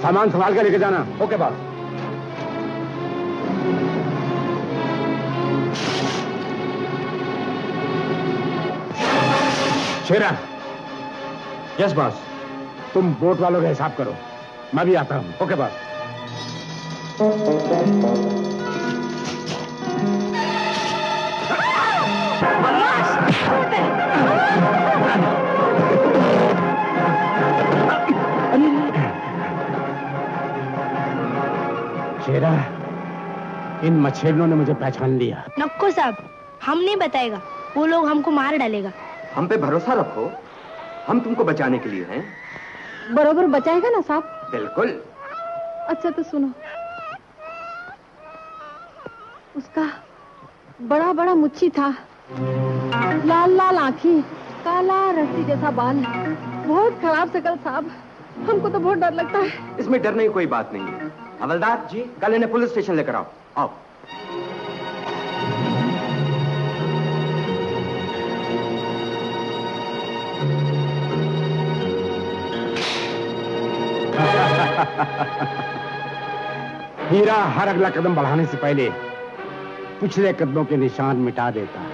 सामान संभाल के लेके जाना। Okay boss. Shera. Yes boss. तुम बोट वालों का हिसाब करो, मैं भी आता हूं। Okay boss. शेरा, इन मछेरों ने मुझे पहचान लिया। नक्को साहब, हम नहीं बताएगा, वो लोग हमको मार डालेगा। हम पे भरोसा रखो, हम तुमको बचाने के लिए हैं। बरोबर बचाएगा ना साहब? बिल्कुल। अच्छा तो सुनो, उसका बड़ा बड़ा मुच्छी था, लाल लाल आंखें, काला रस्सी जैसा बाल, बहुत खराब शकल साहब। हमको तो बहुत डर लगता है। इसमें डरने की कोई बात नहीं है। हवलदार जी, कल इन्हें पुलिस स्टेशन लेकर आओ। आओ। हीरा हर अगला कदम बढ़ाने से पहले पिछले कदमों के निशान मिटा देता है।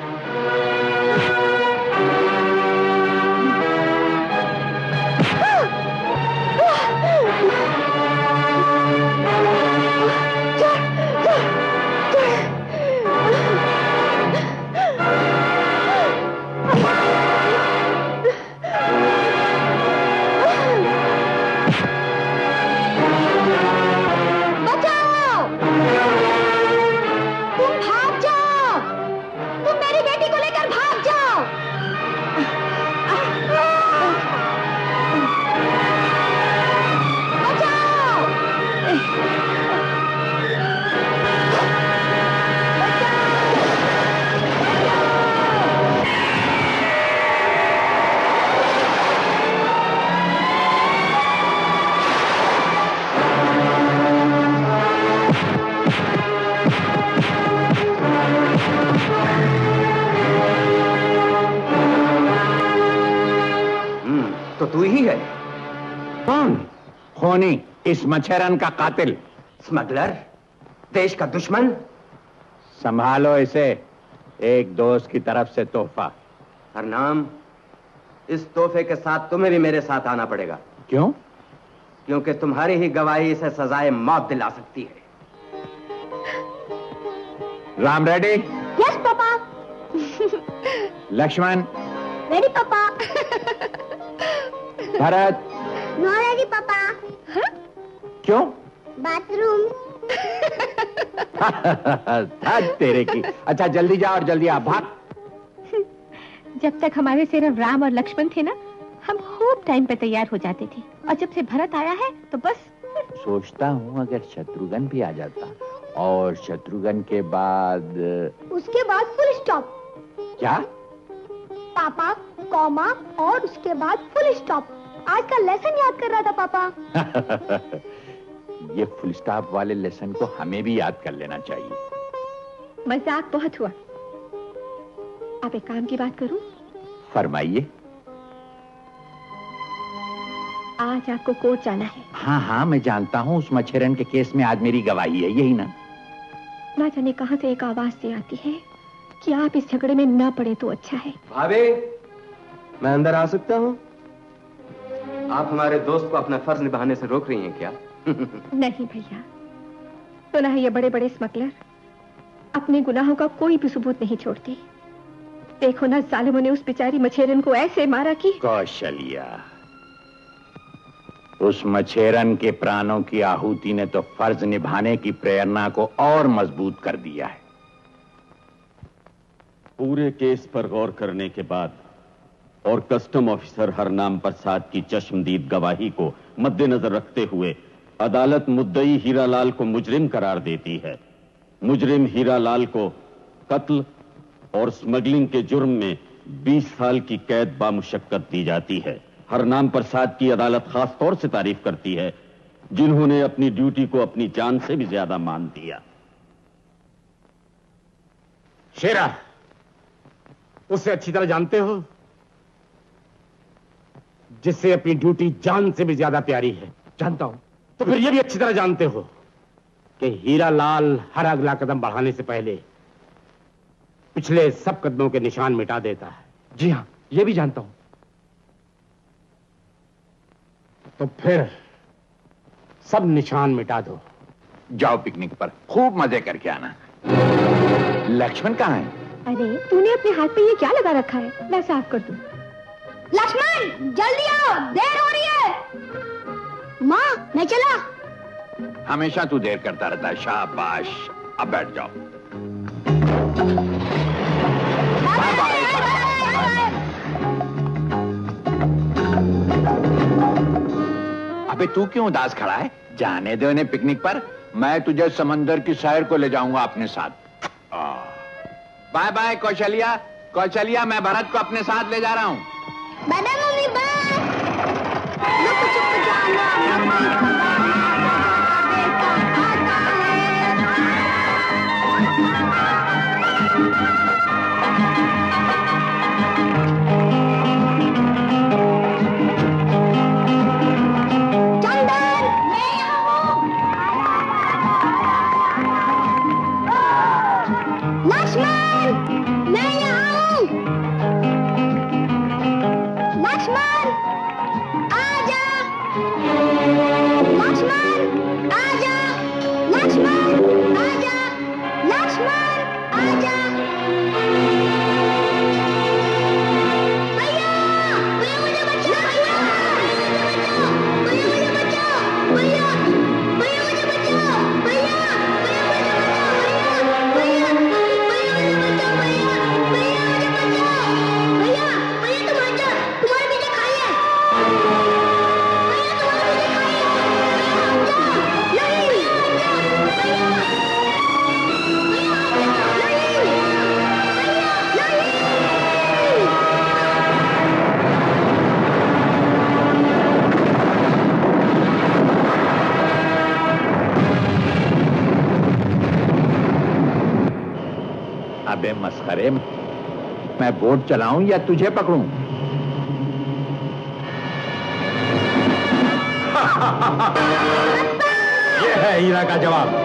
तो तू ही है? कौन? खोनी, इस मच्छरन का कातिल। स्मगलर, देश का दुश्मन। संभालो इसे, एक दोस्त की तरफ से तोहफा। हरनाम, इस तोहफे के साथ तुम्हें भी मेरे साथ आना पड़ेगा। क्यों? क्योंकि तुम्हारी ही गवाही इसे सजाए मौत दिला सकती है। Ram ready? Yes papa. Lakshman? Ready पापा। भरत? नो रेडी पापा। क्यों? बाथरूम। तेरे की। अच्छा जल्दी जा और जल्दी आ, भाग। जब तक हमारे सिर्फ राम और लक्ष्मण थे ना, हम खूब टाइम पे तैयार हो जाते थे, और जब से भरत आया है तो बस। सोचता हूँ अगर शत्रुघ्न भी आ जाता, और शत्रुघ्न के बाद उसके बाद फुल स्टॉप। क्या? पापा, कॉमा और उसके बाद फुल स्टॉप। आज का लेसन याद कर रहा था पापा। ये फुल स्टॉप वाले लेसन को हमें भी याद कर लेना चाहिए। मजाक बहुत हुआ। आप एक काम की बात करूं? फरमाइए। आज आपको कोर्ट जाना है। हाँ हाँ मैं जानता हूँ, उस मच्छरन के केस में आज मेरी गवाही है, यही ना? ना जाने कहां से एक आवाज सी आती है कि आप इस झगड़े में ना पड़े तो अच्छा है। भाभी, मैं अंदर आ सकता हूँ? आप हमारे दोस्त को अपना फर्ज निभाने से रोक रही हैं क्या? नहीं भैया, सुना है ये बड़े बड़े स्मगलर अपने गुनाहों का कोई भी सबूत नहीं छोड़ते। देखो ना, जालिमों ने उस बेचारी मछेरन को ऐसे मारा कि। कौशल्या, उस मछेरन के प्राणों की आहुति ने तो फर्ज निभाने की प्रेरणा को और मजबूत कर दिया है। पूरे केस पर गौर करने के बाद और कस्टम ऑफिसर हरनाम प्रसाद की चश्मदीद गवाही को मद्देनजर रखते हुए अदालत मुद्दई हीरालाल को मुजरिम करार देती है। मुजरिम हीरालाल को कत्ल और स्मगलिंग के जुर्म में 20 साल की कैद बामुशक्कत दी जाती है। हरनाम प्रसाद की अदालत खास तौर से तारीफ करती है, जिन्होंने अपनी ड्यूटी को अपनी जान से भी ज्यादा मान दिया। शेरा, उससे अच्छी तरह जानते हो जिससे अपनी ड्यूटी जान से भी ज्यादा प्यारी है। जानता हूं, तो फिर ये भी अच्छी तरह जानते हो कि हीरा लाल हर अगला कदम बढ़ाने से पहले पिछले सब कदमों के निशान मिटा देता है। जी हाँ, ये भी जानता हूं। तो फिर सब निशान मिटा दो। जाओ पिकनिक पर खूब मजे करके आना। लक्ष्मण कहाँ है? अरे तूने अपने हाथ पे ये क्या लगा रखा है? मैं साफ कर दूं। लक्ष्मण जल्दी आओ, देर हो रही है। माँ मैं चला। हमेशा तू देर करता रहता है। शाबाश, अब बैठ जाओ। Bye bye. अबे तू क्यों उदास खड़ा है? जाने दो इन्हें पिकनिक पर। मैं तुझे समंदर की सैर को ले जाऊंगा अपने साथ। Bye bye Kaushalya. कौशल्या, मैं भरत को अपने साथ ले जा रहा हूँ। Bye bye mummy, bye. लुक छुप जाना मस्खरे, मैं बोट चलाऊं या तुझे पकड़ूं? ये है हीरा का जवाब।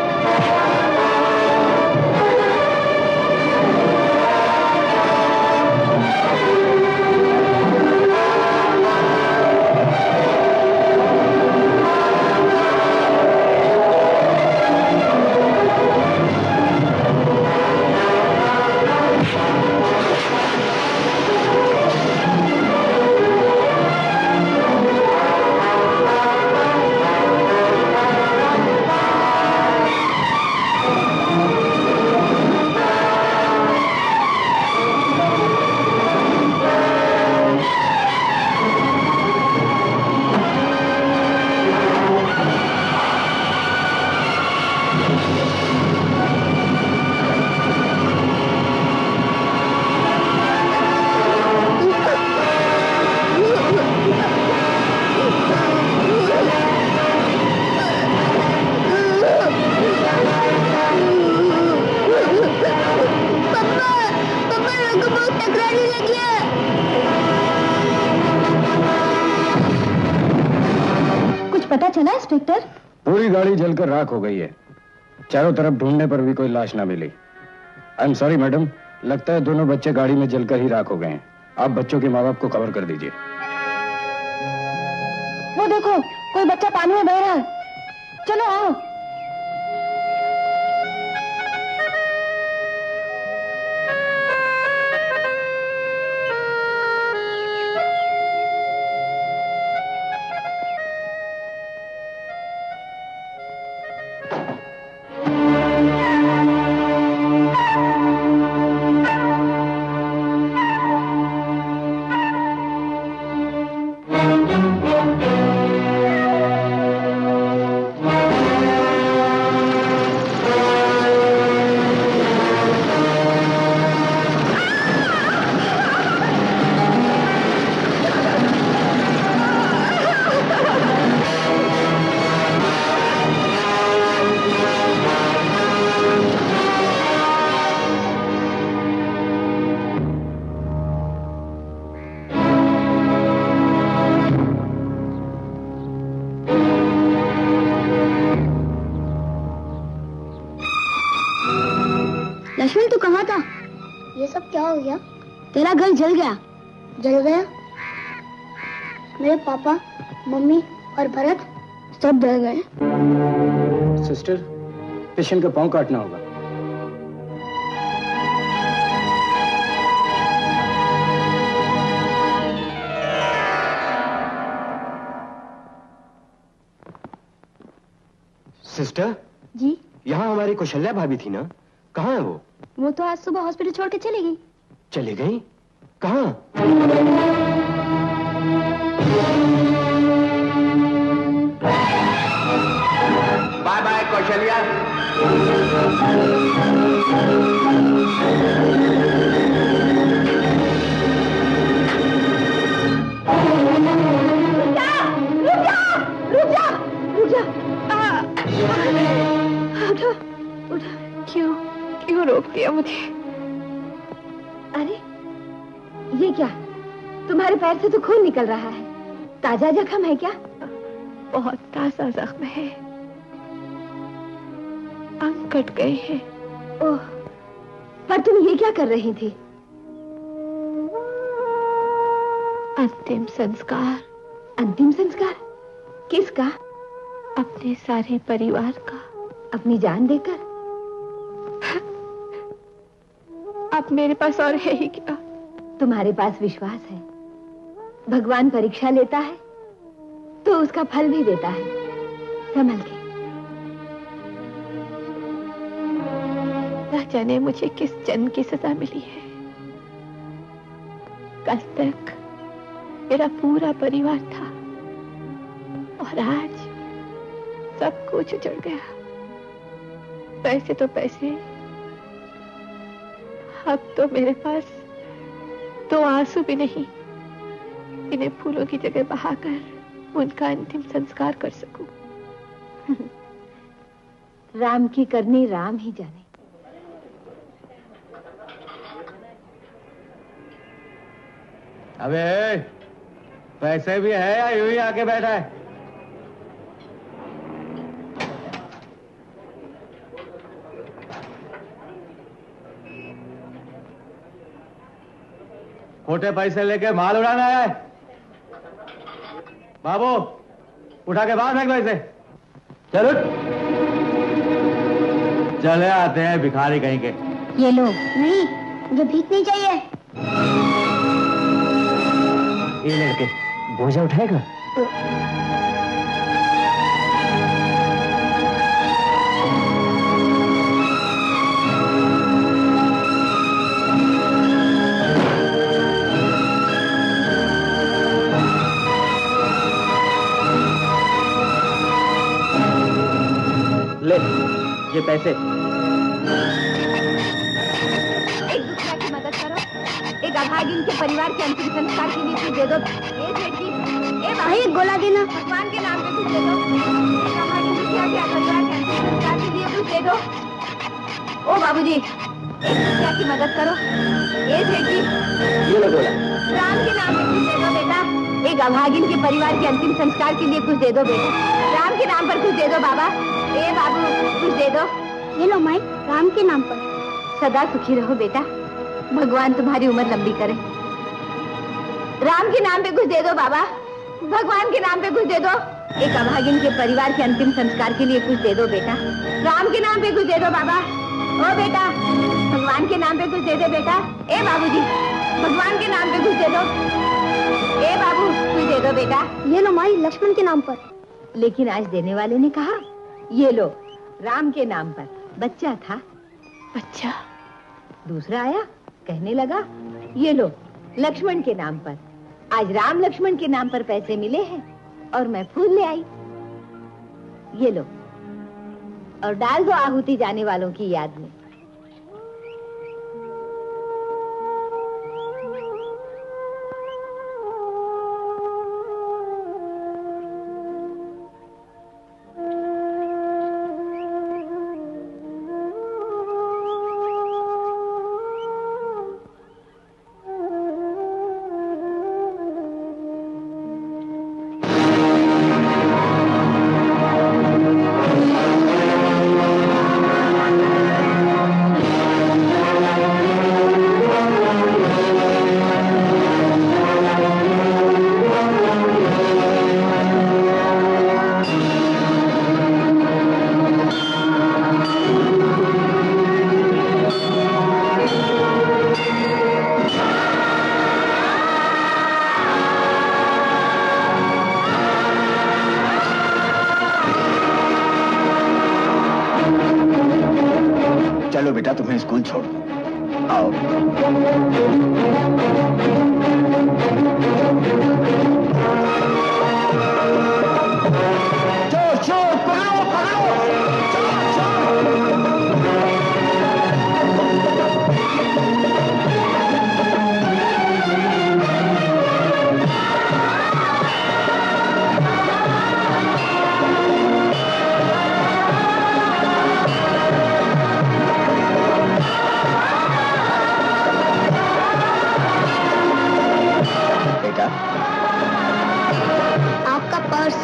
इंस्पेक्टर? पूरी गाड़ी जलकर राख हो गई है। चारों तरफ ढूंढने पर भी कोई लाश ना मिली। आई एम सॉरी मैडम, लगता है दोनों बच्चे गाड़ी में जलकर ही राख हो गए हैं। आप बच्चों के माँ बाप को खबर कर दीजिए। वो देखो, कोई बच्चा पानी में बह रहा है। चलो आओ। लक्ष्मण तू कहाँ था? ये सब क्या हो गया? तेरा घर जल गया। जल गया? मेरे पापा, मम्मी और भरत सब जल गए। सिस्टर, पेशेंट का पाँव काटना होगा। सिस्टर जी? यहाँ हमारी कौशल्या भाभी थी ना, कहाँ है वो? वो तो आज सुबह हॉस्पिटल छोड़ के चली गई। चली गई? कहाँ? Bye bye Kaushalya. क्यों रोक दिया मुझे? अरे ये क्या, तुम्हारे पैर से तो खून निकल रहा है। ताजा जख्म है क्या? बहुत ताजा जख्म है, अंग कट गए हैं। ओह, पर तुम ये क्या कर रही थी? अंतिम संस्कार। अंतिम संस्कार? किसका? अपने सारे परिवार का। अपनी जान देकर? अब मेरे पास और है ही क्या? तुम्हारे पास विश्वास है। भगवान परीक्षा लेता है तो उसका फल भी देता है। संभल के। न जाने मुझे किस जन्म की सजा मिली है। कल तक मेरा पूरा परिवार था और आज सब कुछ उजड़ गया। पैसे तो पैसे, अब तो मेरे पास दो आंसू भी नहीं। इन्हें फूलों की जगह बहाकर उनका अंतिम संस्कार कर सकूं। राम की करनी राम ही जाने। अबे पैसे भी है या यूं ही आके बैठा है? खोटे पैसे लेके माल उड़ाना है? बाबू उठा के बाहर फेंक पैसे। चलो चले आते हैं भिखारी कहीं के। ये लो। नहीं, मुझे भीख नहीं चाहिए। ये लड़के बोझा उठाएगा? ले ये पैसे। एक दूसरे की मदद करो। एक अभागिन के परिवार के अंतिम संस्कार के लिए कुछ दे दो। ए सेठ जी, भाई गोला देना। भगवान के नाम पे कुछ दे दो। एक अभागिन दुखिया के परिवार के अंतिम संस्कार के लिए कुछ दे दो। ओ बाबूजी, एक दुखिया की मदद करो। ए सेठ जी, ये लो गोला। राम के नाम पे कुछ दे दो बेटा। एक अभागिन के परिवार के अंतिम संस्कार के लिए कुछ दे दो बेटा। राम के नाम पर कुछ दे दो बाबा। ए बाबू कुछ दे दो। ये लो माई, राम के नाम पर। सदा सुखी रहो बेटा, भगवान तुम्हारी उम्र लंबी करे। राम के नाम पे कुछ दे दो बाबा, भगवान के नाम पे कुछ दे दो। एक अभागिन के परिवार के अंतिम संस्कार के लिए कुछ दे दो बेटा। राम के नाम पे कुछ दे दो बाबा। ओ बेटा, भगवान के नाम पे कुछ दे दे बेटा। ए बाबूजी, भगवान के नाम पे कुछ दे दो। ए बाबू कुछ दे दो बेटा। ये लो माई, लक्ष्मण के नाम पर। लेकिन आज देने वाले ने कहा ये लो राम के नाम पर। बच्चा था। अच्छा। दूसरा आया, कहने लगा ये लो लक्ष्मण के नाम पर। आज राम लक्ष्मण के नाम पर पैसे मिले हैं और मैं फूल ले आई। ये लो और डाल दो आहुति जाने वालों की याद में। तुम्हें स्कूल छोड़ दूं। आओ। चोर चोर पकड़ो पकड़ो, चोर चोर। आपका पर्स।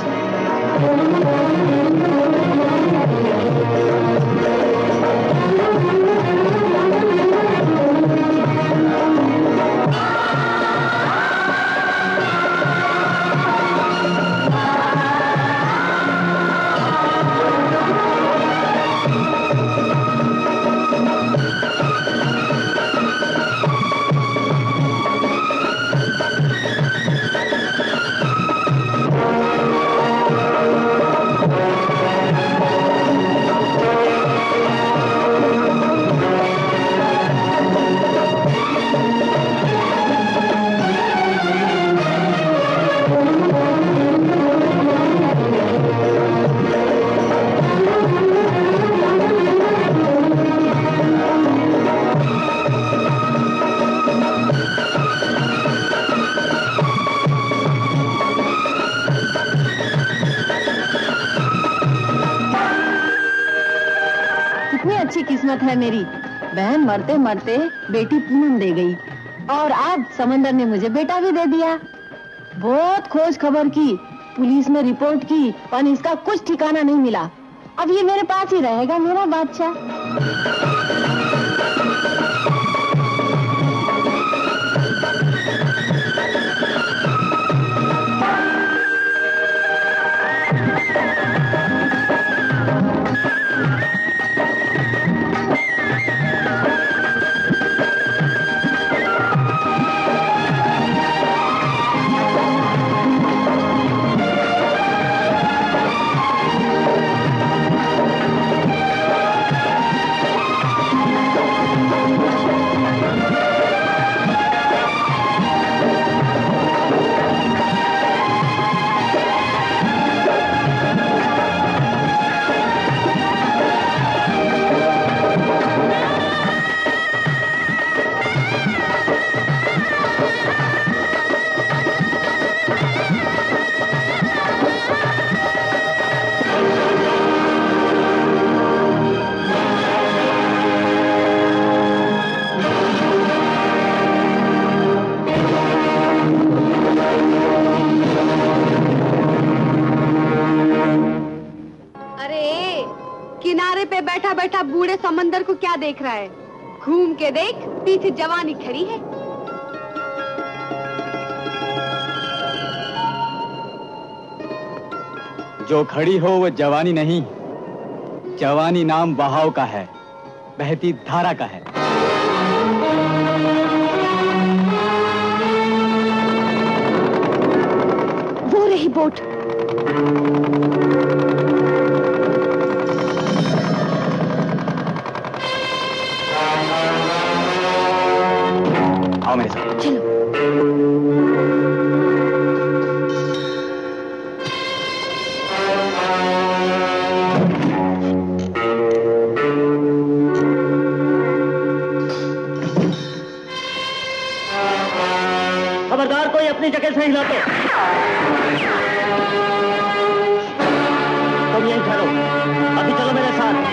किस्मत है मेरी, बहन मरते मरते बेटी पूनम दे गई और आज समंदर ने मुझे बेटा भी दे दिया। बहुत खोज खबर की, पुलिस में रिपोर्ट की, पर इसका कुछ ठिकाना नहीं मिला। अब ये मेरे पास ही रहेगा, मेरा बादशाह। बैठा बैठा बूढ़े समंदर को क्या देख रहा है? घूम के देख, पीछे जवानी खड़ी है। जो खड़ी हो वो जवानी नहीं, जवानी नाम बहाव का है, बहती धारा का है। वो रही बोट। आओ मेरे साथ। चलो। खबरदार, कोई अपनी जगह से हिला तो। तुम यहीं ठहरो, अभी चलो मेरे साथ।